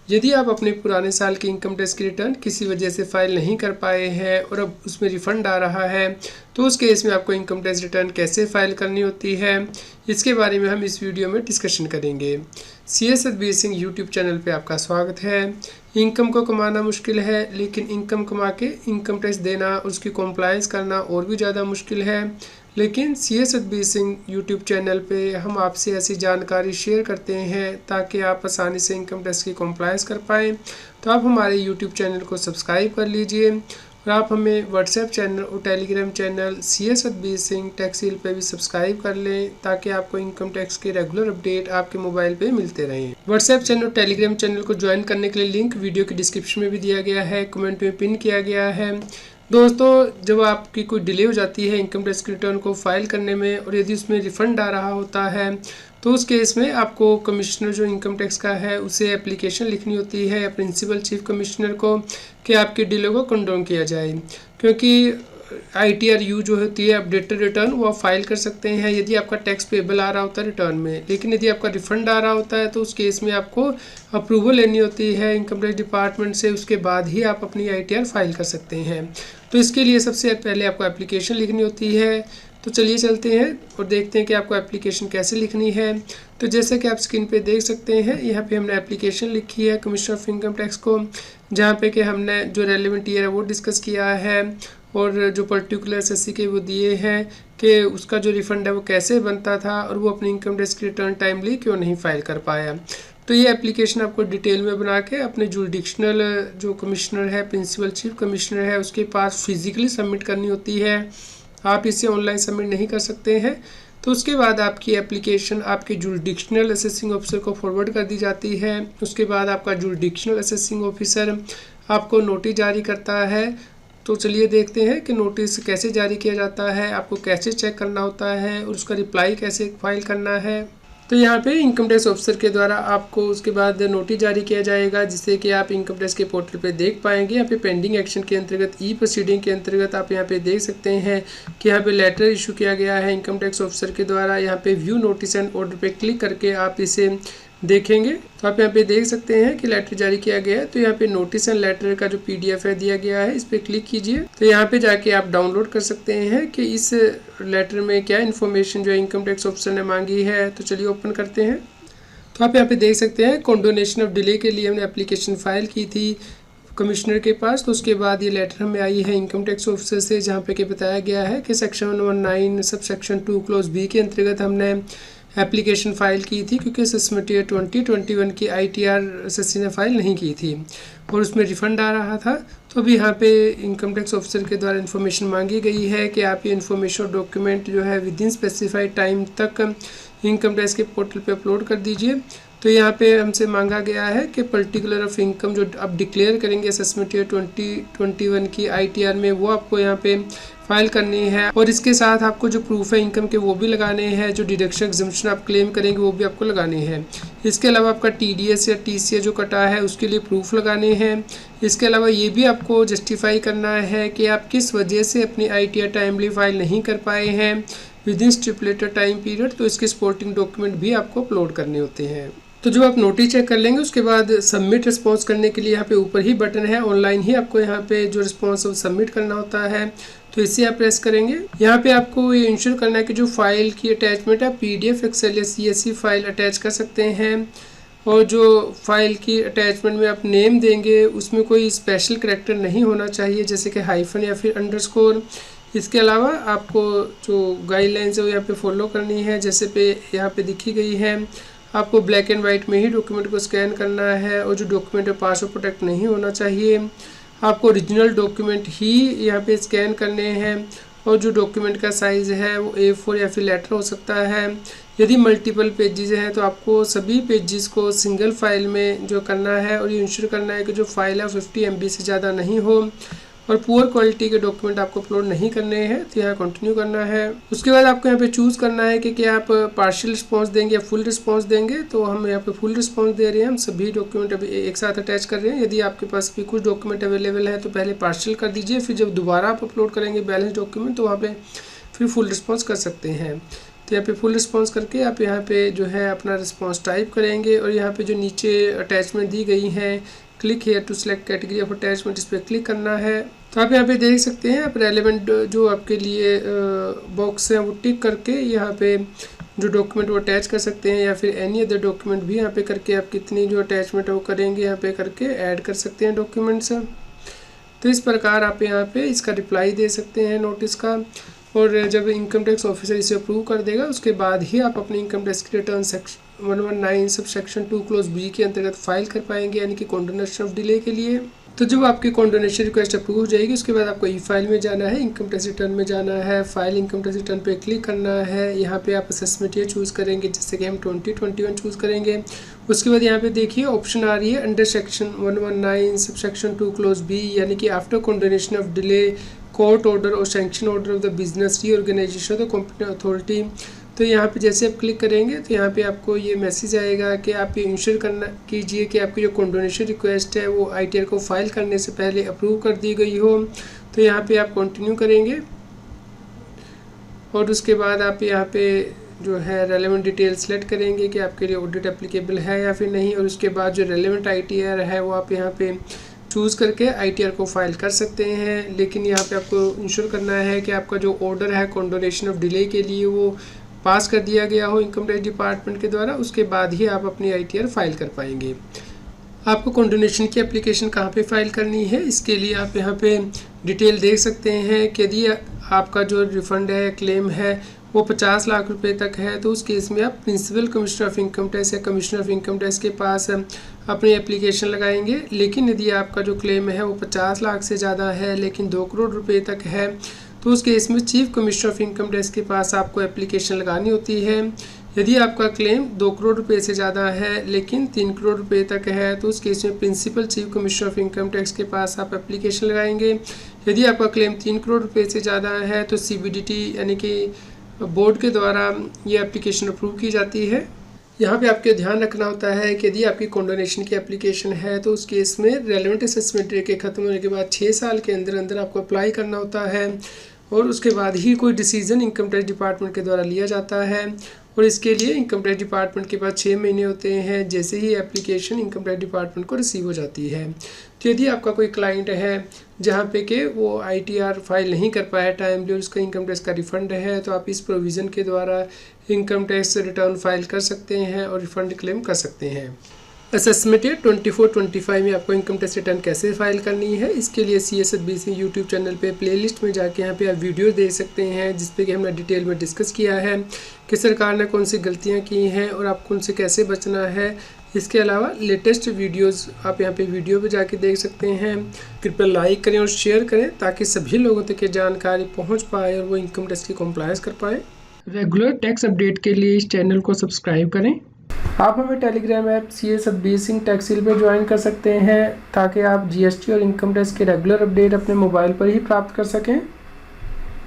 यदि आप अपने पुराने साल की इनकम टैक्स की रिटर्न किसी वजह से फाइल नहीं कर पाए हैं और अब उसमें रिफंड आ रहा है, तो उस केस में आपको इनकम टैक्स रिटर्न कैसे फाइल करनी होती है, इसके बारे में हम इस वीडियो में डिस्कशन करेंगे। CS Satbir Singh YouTube channel पे आपका स्वागत है। इनकम को कमाना मुश्किल है, लेकिन इनकम कमा के इनकम टैक्स देना, उसकी कॉम्प्लायंस करना और भी ज़्यादा मुश्किल है। लेकिन CS Satbir Singh YouTube channel पे हम आपसे ऐसी जानकारी शेयर करते हैं ताकि आप आसानी से इनकम टैक्स की कॉम्प्लायंस कर पाएँ। तो आप हमारे यूट्यूब चैनल को सब्सक्राइब कर लीजिए और आप हमें व्हाट्सएप चैनल और Telegram channel CS Satbir Singh टैक्सील पे भी सब्सक्राइब कर लें ताकि आपको इनकम टैक्स के रेगुलर अपडेट आपके मोबाइल पे मिलते रहें। व्हाट्सएप चैनल और टेलीग्राम चैनल को ज्वाइन करने के लिए लिंक वीडियो के डिस्क्रिप्शन में भी दिया गया है, कमेंट में पिन किया गया है। दोस्तों, जब आपकी कोई डिले हो जाती है इनकम टैक्स की रिटर्न को फाइल करने में और यदि उसमें रिफ़ंड आ रहा होता है, तो उस केस में आपको कमिश्नर जो इनकम टैक्स का है उसे एप्लीकेशन लिखनी होती है प्रिंसिपल चीफ कमिश्नर को कि आपकी डिले को कंडोन किया जाए। क्योंकि ITRU जो होती है अपडेटेड रिटर्न, वो आप फाइल कर सकते हैं यदि आपका टैक्स पेबल आ रहा होता है रिटर्न में, लेकिन यदि आपका रिफंड आ रहा होता है तो उस केस में आपको अप्रूवल लेनी होती है इनकम टैक्स डिपार्टमेंट से, उसके बाद ही आप अपनी ITR फाइल कर सकते हैं। तो इसके लिए सबसे पहले आपको एप्लीकेशन लिखनी होती है। तो चलिए चलते हैं और देखते हैं कि आपको एप्लीकेशन कैसे लिखनी है। तो जैसे कि आप स्क्रीन पे देख सकते हैं, यहाँ पे हमने एप्लीकेशन लिखी है कमिश्नर ऑफ इनकम टैक्स को, जहाँ पे कि हमने जो रेलेवेंट ईयर है वो डिस्कस किया है और जो पर्टिकुलर SSC के वो दिए हैं कि उसका जो रिफ़ंड है वो कैसे बनता था और वो अपनी इनकम टैक्स की रिटर्न टाइमली क्यों नहीं फाइल कर पाया। तो ये एप्लीकेशन आपको डिटेल में बना के अपने जुरिडिक्शनल जो कमिश्नर है, प्रिंसिपल चीफ कमिश्नर है, उसके पास फिजिकली सबमिट करनी होती है। आप इसे ऑनलाइन सबमिट नहीं कर सकते हैं। तो उसके बाद आपकी एप्लीकेशन आपके जुरिडिक्शनल असेसिंग ऑफिसर को फॉरवर्ड कर दी जाती है। उसके बाद आपका जुरिडिक्शनल असेसिंग ऑफिसर आपको नोटिस जारी करता है। तो चलिए देखते हैं कि नोटिस कैसे जारी किया जाता है, आपको कैसे चेक करना होता है और उसका रिप्लाई कैसे फाइल करना है। तो यहाँ पे इनकम टैक्स ऑफिसर के द्वारा आपको उसके बाद नोटिस जारी किया जाएगा, जिससे कि आप इनकम टैक्स के पोर्टल पे देख पाएंगे। यहाँ पे पेंडिंग एक्शन के अंतर्गत ई प्रोसीडिंग के अंतर्गत आप यहाँ पे देख सकते हैं कि यहाँ पे लेटर इशू किया गया है इनकम टैक्स ऑफिसर के द्वारा। यहाँ पे व्यू नोटिस एंड ऑर्डर पे क्लिक करके आप इसे देखेंगे तो आप यहाँ पे देख सकते हैं कि लेटर जारी किया गया है। तो यहाँ पे नोटिस एंड लेटर का जो PDF है दिया गया है, इस पर क्लिक कीजिए। तो यहाँ पे जाके आप डाउनलोड कर सकते हैं कि इस लेटर में क्या इन्फॉर्मेशन जो है इनकम टैक्स ऑफिसर ने मांगी है। तो चलिए ओपन करते हैं। तो आप यहाँ पे देख सकते हैं कंडोनेशन ऑफ डिले के लिए हमने एप्लीकेशन फाइल की थी कमिश्नर के पास। तो उसके बाद ये लेटर हमें आई है इनकम टैक्स ऑफिसर से, जहाँ पे कि बताया गया है कि section 119 sub section 2 clause B के अंतर्गत हमने एप्लीकेशन फ़ाइल की थी, क्योंकि असेसमेंट ईयर 2021 की ITR SSC ने फाइल नहीं की थी और उसमें रिफ़ंड आ रहा था। तो अभी यहाँ पे इनकम टैक्स ऑफिसर के द्वारा इन्फॉर्मेशन मांगी गई है कि आप ये इन्फॉर्मेशन और डॉक्यूमेंट जो है विद इन स्पेसिफाइड टाइम तक इनकम टैक्स के पोर्टल पे अपलोड कर दीजिए। तो यहाँ पे हमसे मांगा गया है कि पर्टिकुलर ऑफ इनकम जो आप डिक्लेयर करेंगे असेसमेंट ईयर 2021 की ITR में, वो आपको यहाँ पे फाइल करनी है और इसके साथ आपको जो प्रूफ है इनकम के वो भी लगाने हैं। जो डिडक्शन एग्जम्पशन आप क्लेम करेंगे वो भी आपको लगाने हैं। इसके अलावा आपका TDS या TCA जो कटा है उसके लिए प्रूफ लगाने हैं। इसके अलावा ये भी आपको जस्टिफाई करना है कि आप किस वजह से अपनी ITR टाइमली फाइल नहीं कर पाए हैं with in stipulated time period. तो इसके सपोर्टिंग डॉक्यूमेंट भी आपको अपलोड करने होते हैं। तो जो आप नोटिस चेक कर लेंगे उसके बाद सबमिट रिस्पॉन्स करने के लिए यहाँ पे ऊपर ही बटन है, ऑनलाइन ही आपको यहाँ पे जो रिस्पॉन्स सबमिट करना होता है। तो इसे आप प्रेस करेंगे। यहाँ पे आपको ये इंश्योर करना है कि जो फाइल की अटैचमेंट है PDF, एक्सेल या CSV फाइल अटैच कर सकते हैं और जो फाइल की अटैचमेंट में आप नेम देंगे उसमें कोई स्पेशल करैक्टर नहीं होना चाहिए, जैसे कि हाइफन या फिर अंडरस्कोर। इसके अलावा आपको जो गाइडलाइंस है वो यहाँ पे फॉलो करनी है, जैसे पे यहाँ पे दिखी गई है। आपको ब्लैक एंड वाइट में ही डॉक्यूमेंट को स्कैन करना है और जो डॉक्यूमेंट है पासवर्ड प्रोटेक्ट नहीं होना चाहिए। आपको ओरिजिनल डॉक्यूमेंट ही यहाँ पे स्कैन करने हैं और जो डॉक्यूमेंट का साइज़ है वो A4 या फिर लेटर हो सकता है। यदि मल्टीपल पेजेस हैं तो आपको सभी पेजेस को सिंगल फाइल में जो करना है और ये इंश्योर करना है कि जो फाइल है 50 MB से ज़्यादा नहीं हो और पुअर क्वालिटी के डॉक्यूमेंट आपको अपलोड नहीं करने हैं। तो यहाँ कंटिन्यू करना है। उसके बाद आपको यहाँ पे चूज़ करना है कि क्या आप पार्शियल रिस्पांस देंगे या फुल रिस्पांस देंगे। तो हम यहाँ पे फुल रिस्पांस दे रहे हैं। हम सभी डॉक्यूमेंट अभी एक साथ अटैच कर रहे हैं। यदि आपके पास भी कुछ डॉक्यूमेंट अवेलेबल है तो पहले पार्शियल कर दीजिए, फिर जब दोबारा आप अपलोड करेंगे बैलेंस डॉक्यूमेंट तो वहाँ पर फिर फुल रिस्पॉन्स कर सकते हैं। तो यहाँ पे फुल रिस्पॉन्स करके आप यहाँ पे जो है अपना रिस्पॉन्स टाइप करेंगे और यहाँ पे जो नीचे अटैचमेंट दी गई हैं, click here to select category of attachment, इस पर क्लिक करना है। तो आप यहाँ पे देख सकते हैं आप रेलेवेंट जो आपके लिए बॉक्स है वो टिक करके यहाँ पे जो डॉक्यूमेंट वो अटैच कर सकते हैं, या फिर एनी अदर डॉक्यूमेंट भी यहाँ पे करके आप कितनी जो अटैचमेंट है वो करेंगे यहाँ पे करके ऐड कर सकते हैं डॉक्यूमेंट्स। तो इस प्रकार आप यहाँ पे इसका रिप्लाई दे सकते हैं नोटिस का, और जब इनकम टैक्स ऑफिसर इसे अप्रूव कर देगा उसके बाद ही आप अपनी इनकम टैक्स की return section 119 sub section 2 close B के अंतर्गत फाइल कर पाएंगे, यानी कि कॉन्डोनेशन ऑफ डिले के लिए। तो जब आपकी कॉन्डोनेशन रिक्वेस्ट अप्रूव हो जाएगी उसके बाद आपको ई फाइल में जाना है, इनकम टैक्स रिटर्न में जाना है, फाइल इनकम टैक्स रिटर्न पे क्लिक करना है। यहाँ पे आप असेसमेंट ईयर चूज़ करेंगे, जैसे कि हम 2021 चूज़ करेंगे। उसके बाद यहाँ पे देखिए ऑप्शन आ रही है under section 119 sub section 2 close B, यानी कि after condonation of delay court order और sanction order of the business reorganisation of the competent authority. तो यहाँ पे जैसे आप क्लिक करेंगे तो यहाँ पे आपको ये मैसेज आएगा कि आप ये इंश्योर करना कीजिए कि आपकी जो कॉन्डोनेशन रिक्वेस्ट है वो ITR को फाइल करने से पहले अप्रूव कर दी गई हो। तो यहाँ पे आप कंटिन्यू करेंगे और उसके बाद आप यहाँ पे जो है रेलेवेंट डिटेल सेलेक्ट करेंगे कि आपके लिए ऑडिट एप्लीकेबल है या फिर नहीं, और उसके बाद जो रेलेवेंट ITR है वो आप यहाँ पे चूज़ करके ITR को फाइल कर सकते हैं। लेकिन यहाँ पे आपको इंश्योर करना है कि आपका जो ऑर्डर है कॉन्डोनेशन ऑफ डिले के लिए वो पास कर दिया गया हो इनकम टैक्स डिपार्टमेंट के द्वारा, उसके बाद ही आप अपनी ITR फाइल कर पाएंगे। आपको कॉन्डोनेशन की एप्लीकेशन कहाँ पे फाइल करनी है, इसके लिए आप यहाँ पे डिटेल देख सकते हैं कि यदि आपका जो रिफ़ंड है क्लेम है वो 50 लाख रुपए तक है तो उस केस में आप principal commissioner of income tax या कमिश्नर ऑफ इनकम टैक्स के पास अपनी एप्लीकेशन लगाएंगे। लेकिन यदि आपका जो क्लेम है वो 50 लाख से ज़्यादा है लेकिन 2 करोड़ रुपए तक है तो उस केस में chief commissioner of income tax के पास आपको एप्लीकेशन लगानी होती है। यदि आपका क्लेम 2 करोड़ रुपए से ज़्यादा है लेकिन 3 करोड़ रुपए तक है तो उस केस में principal chief commissioner of income tax के पास आप एप्लीकेशन लगाएंगे। यदि आपका क्लेम 3 करोड़ रुपए से ज़्यादा है तो CBDT यानी कि बोर्ड के द्वारा ये एप्लीकेशन अप्रूव की जाती है। यहाँ पे आपके ध्यान रखना होता है कि यदि आपकी कॉन्डोनेशन की एप्लीकेशन है तो उस केस में रेलेवेंट असेसमेंट ईयर के ख़त्म होने के बाद 6 साल के अंदर अंदर आपको अप्लाई करना होता है और उसके बाद ही कोई डिसीजन इनकम टैक्स डिपार्टमेंट के द्वारा लिया जाता है। और इसके लिए इनकम टैक्स डिपार्टमेंट के पास 6 महीने होते हैं जैसे ही एप्लीकेशन इनकम टैक्स डिपार्टमेंट को रिसीव हो जाती है। तो यदि आपका कोई क्लाइंट है जहाँ पे कि वो ITR फाइल नहीं कर पाया टाइमली और उसका इनकम टैक्स का रिफ़ंड है तो आप इस प्रोविज़न के द्वारा इनकम टैक्स रिटर्न फाइल कर सकते हैं और रिफ़ंड क्लेम कर सकते हैं। असेसमेंट ईयर 24-25 में आपको इनकम टैक्स रिटर्न कैसे फाइल करनी है, इसके लिए CSBC यूट्यूब चैनल पे प्लेलिस्ट में जाके यहाँ पे आप वीडियो देख सकते हैं जिस पे कि हमने डिटेल में डिस्कस किया है कि सरकार ने कौन सी गलतियाँ की हैं और आपको उनसे कैसे बचना है। इसके अलावा लेटेस्ट वीडियोस आप यहाँ पे वीडियो पे जाके देख सकते हैं। कृपया लाइक करें और शेयर करें ताकि सभी लोगों तक ये जानकारी पहुँच पाए और वो इनकम टैक्स की कम्प्लायंस कर पाएँ। रेगुलर टैक्स अपडेट के लिए इस चैनल को सब्सक्राइब करें। आप हमें टेलीग्राम ऐप CSBC टैक्सील पर ज्वाइन कर सकते हैं ताकि आप GST और इनकम टैक्स के रेगुलर अपडेट अपने मोबाइल पर ही प्राप्त कर सकें।